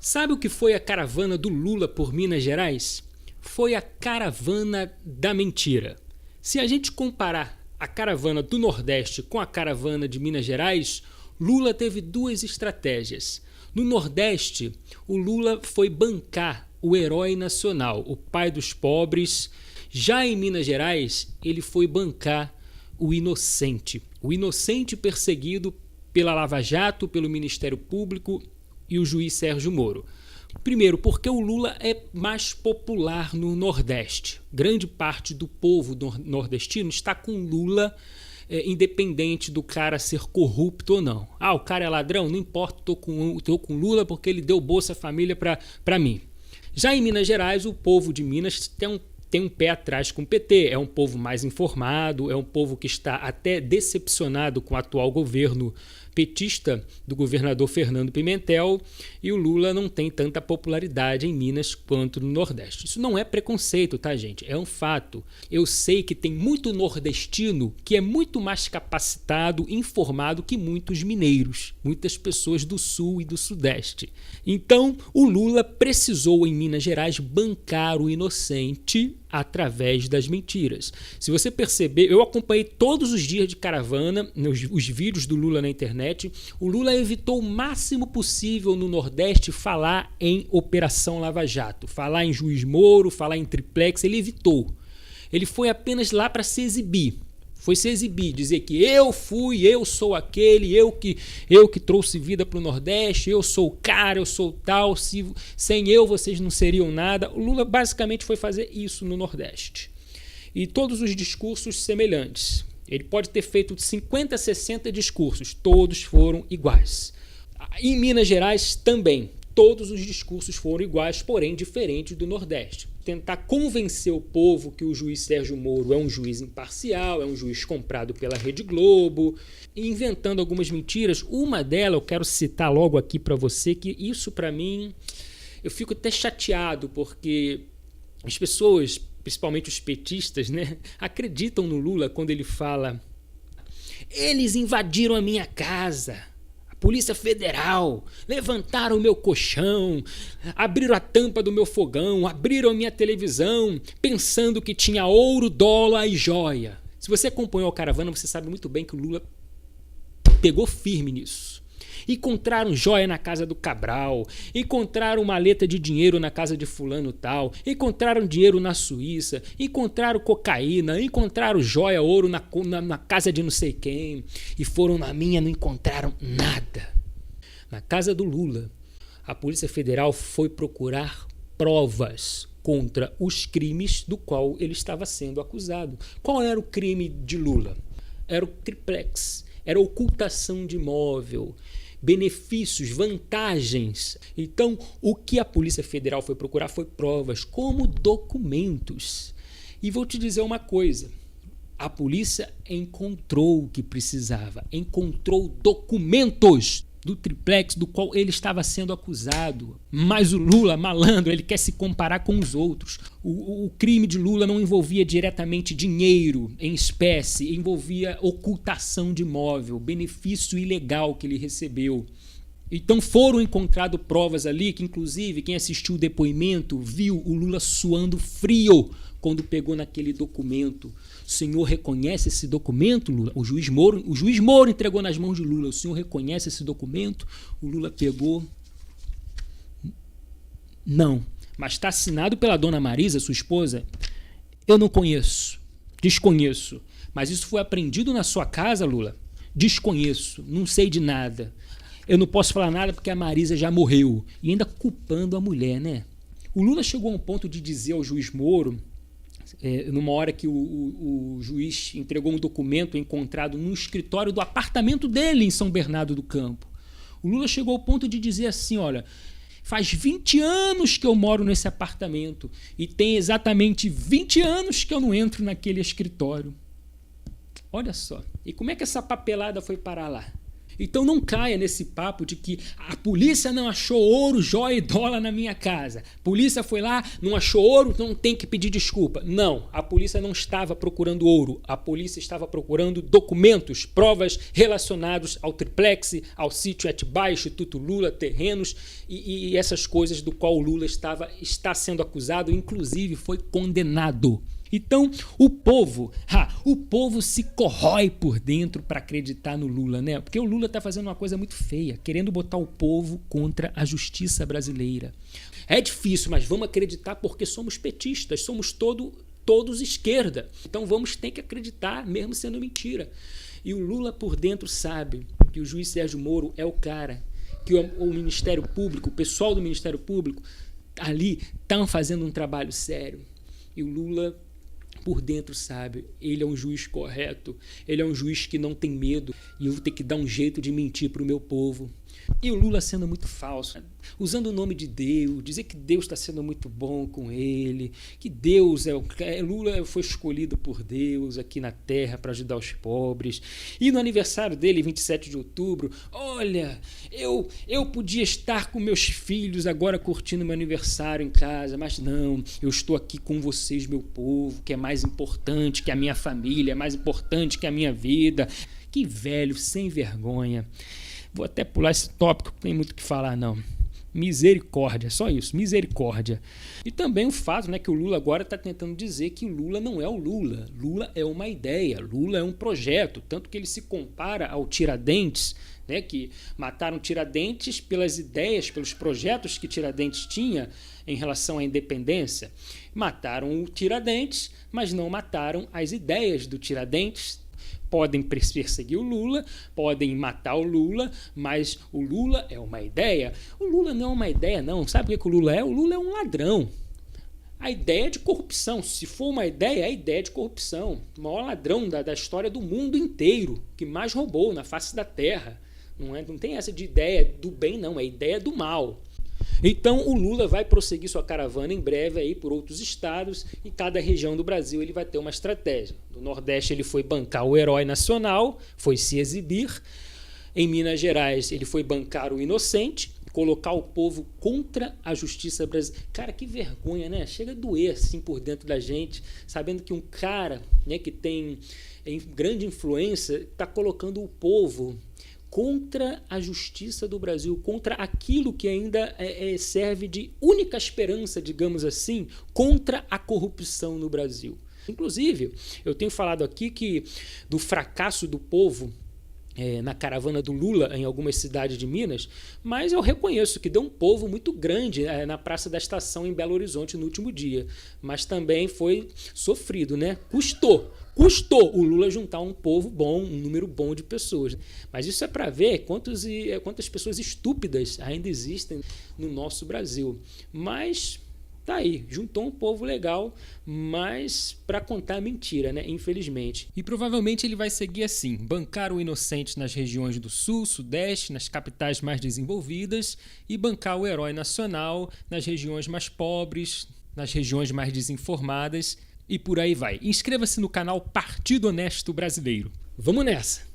Sabe o que foi a caravana do Lula por Minas Gerais? Foi a caravana da mentira. Se a gente comparar a caravana do Nordeste com a caravana de Minas Gerais, Lula teve duas estratégias. No Nordeste, o Lula foi bancar o herói nacional, o pai dos pobres. Já em Minas Gerais, ele foi bancar o inocente perseguido pela Lava Jato, pelo Ministério Público e o juiz Sérgio Moro. Primeiro, porque o Lula é mais popular no Nordeste. Grande parte do povo nordestino está com Lula, independente do cara ser corrupto ou não. O cara é ladrão? Não importa, estou com Lula porque ele deu Bolsa Família para mim. Já em Minas Gerais, o povo de Minas tem um pé atrás com o PT, é um povo mais informado, é um povo que está até decepcionado com o atual governo petista do governador Fernando Pimentel, e o Lula não tem tanta popularidade em Minas quanto no Nordeste. Isso não é preconceito, tá, gente? É um fato. Eu sei que tem muito nordestino que é muito mais capacitado, informado que muitos mineiros, muitas pessoas do Sul e do Sudeste. Então, o Lula precisou em Minas Gerais bancar o inocente através das mentiras. Se você perceber, eu acompanhei todos os dias de caravana, os vídeos do Lula na internet. O Lula evitou o máximo possível no Nordeste falar em Operação Lava Jato, falar em Juiz Moro, falar em Triplex, ele evitou. Ele foi apenas lá para se exibir. Foi se exibir, dizer que eu sou aquele, eu que trouxe vida para o Nordeste, eu sou o cara, eu sou tal, sem eu vocês não seriam nada. O Lula basicamente foi fazer isso no Nordeste. E todos os discursos semelhantes. Ele pode ter feito 50, 60 discursos, todos foram iguais. Em Minas Gerais também, todos os discursos foram iguais, porém diferentes do Nordeste. Tentar convencer o povo que o juiz Sérgio Moro é um juiz imparcial, é um juiz comprado pela Rede Globo, inventando algumas mentiras. Uma delas eu quero citar logo aqui para você, que isso para mim, eu fico até chateado, porque as pessoas, principalmente os petistas, né, acreditam no Lula quando ele fala: eles invadiram a minha casa. Polícia Federal, levantaram o meu colchão, abriram a tampa do meu fogão, abriram a minha televisão, pensando que tinha ouro, dólar e joia. Se você acompanhou a caravana, você sabe muito bem que o Lula pegou firme nisso. Encontraram joia na casa do Cabral, encontraram maleta de dinheiro na casa de fulano tal, encontraram dinheiro na Suíça, encontraram cocaína, encontraram joia, ouro na casa de não sei quem, e foram na minha, não encontraram nada. Na casa do Lula, a Polícia Federal foi procurar provas contra os crimes do qual ele estava sendo acusado. Qual era o crime de Lula? Era o triplex, era a ocultação de imóvel, benefícios, vantagens. Então, o que a Polícia Federal foi procurar foi provas, como documentos. E vou te dizer uma coisa, a polícia encontrou o que precisava, encontrou documentos do triplex do qual ele estava sendo acusado. Mas o Lula, malandro, ele quer se comparar com os outros. O crime de Lula não envolvia diretamente dinheiro em espécie, envolvia ocultação de imóvel, benefício ilegal que ele recebeu. Então foram encontradas provas ali que, inclusive, quem assistiu o depoimento viu o Lula suando frio quando pegou naquele documento. O senhor reconhece esse documento, Lula? O juiz Moro entregou nas mãos de Lula. O senhor reconhece esse documento? O Lula pegou. Não. Mas está assinado pela dona Marisa, sua esposa? Eu não conheço. Desconheço. Mas isso foi apreendido na sua casa, Lula? Desconheço. Não sei de nada. Eu não posso falar nada porque a Marisa já morreu. E ainda culpando a mulher, né? O Lula chegou a um ponto de dizer ao juiz Moro, numa hora que o juiz entregou um documento encontrado no escritório do apartamento dele em São Bernardo do Campo. O Lula chegou ao ponto de dizer assim: olha, faz 20 anos que eu moro nesse apartamento e tem exatamente 20 anos que eu não entro naquele escritório. Olha só. E como é que essa papelada foi parar lá? Então não caia nesse papo de que a polícia não achou ouro, joia e dólar na minha casa. A polícia foi lá, não achou ouro, então tem que pedir desculpa. Não, a polícia não estava procurando ouro. A polícia estava procurando documentos, provas relacionados ao triplex, ao sítio Atibaia, Instituto Lula, terrenos e essas coisas do qual o Lula está sendo acusado, inclusive foi condenado. Então, o povo se corrói por dentro para acreditar no Lula, né? Porque o Lula está fazendo uma coisa muito feia, querendo botar o povo contra a justiça brasileira. É difícil, mas vamos acreditar porque somos petistas, somos todos esquerda. Então vamos ter que acreditar, mesmo sendo mentira. E o Lula por dentro sabe que o juiz Sérgio Moro é o cara, que o Ministério Público, o pessoal do Ministério Público ali estão fazendo um trabalho sério. E o Lula por dentro sabe, ele é um juiz correto, ele é um juiz que não tem medo e eu vou ter que dar um jeito de mentir para o meu povo. E o Lula sendo muito falso, usando o nome de Deus, dizer que Deus está sendo muito bom com ele, que Deus Lula foi escolhido por Deus aqui na terra para ajudar os pobres. E no aniversário dele, 27 de outubro, olha, eu podia estar com meus filhos agora curtindo meu aniversário em casa, mas não, eu estou aqui com vocês, meu povo, que é mais importante que a minha família, é mais importante que a minha vida. Que velho, sem vergonha. Vou até pular esse tópico, não tem muito o que falar, não. Misericórdia, só isso, misericórdia. E também o fato, né, que o Lula agora está tentando dizer que o Lula não é o Lula. Lula é uma ideia, Lula é um projeto. Tanto que ele se compara ao Tiradentes, né, que mataram Tiradentes pelas ideias, pelos projetos que Tiradentes tinha em relação à independência. Mataram o Tiradentes, mas não mataram as ideias do Tiradentes. Podem perseguir o Lula, podem matar o Lula, mas o Lula é uma ideia. O Lula não é uma ideia, não. Sabe o que o Lula é? O Lula é um ladrão. A ideia de corrupção. Se for uma ideia, é a ideia de corrupção. O maior ladrão da história do mundo inteiro, que mais roubou na face da terra. Não tem essa de ideia do bem, não. É ideia do mal. Então o Lula vai prosseguir sua caravana em breve aí por outros estados e cada região do Brasil ele vai ter uma estratégia. No Nordeste ele foi bancar o herói nacional, foi se exibir. Em Minas Gerais ele foi bancar o inocente, colocar o povo contra a justiça brasileira. Cara, que vergonha, né? Chega a doer assim por dentro da gente, sabendo que um cara, né, que tem grande influência está colocando o povo contra a justiça do Brasil, contra aquilo que ainda serve de única esperança, digamos assim, contra a corrupção no Brasil. Inclusive, eu tenho falado aqui do fracasso do povo na caravana do Lula em algumas cidades de Minas, mas eu reconheço que deu um povo muito grande na Praça da Estação em Belo Horizonte no último dia, mas também foi sofrido, né? Custou o Lula juntar um povo bom, um número bom de pessoas. Mas isso é para ver quantas pessoas estúpidas ainda existem no nosso Brasil. Mas tá aí, juntou um povo legal, mas para contar mentira, né? Infelizmente. E provavelmente ele vai seguir assim, bancar o inocente nas regiões do Sul, Sudeste, nas capitais mais desenvolvidas e bancar o herói nacional nas regiões mais pobres, nas regiões mais desinformadas e por aí vai. Inscreva-se no canal Partido Honesto Brasileiro. Vamos nessa!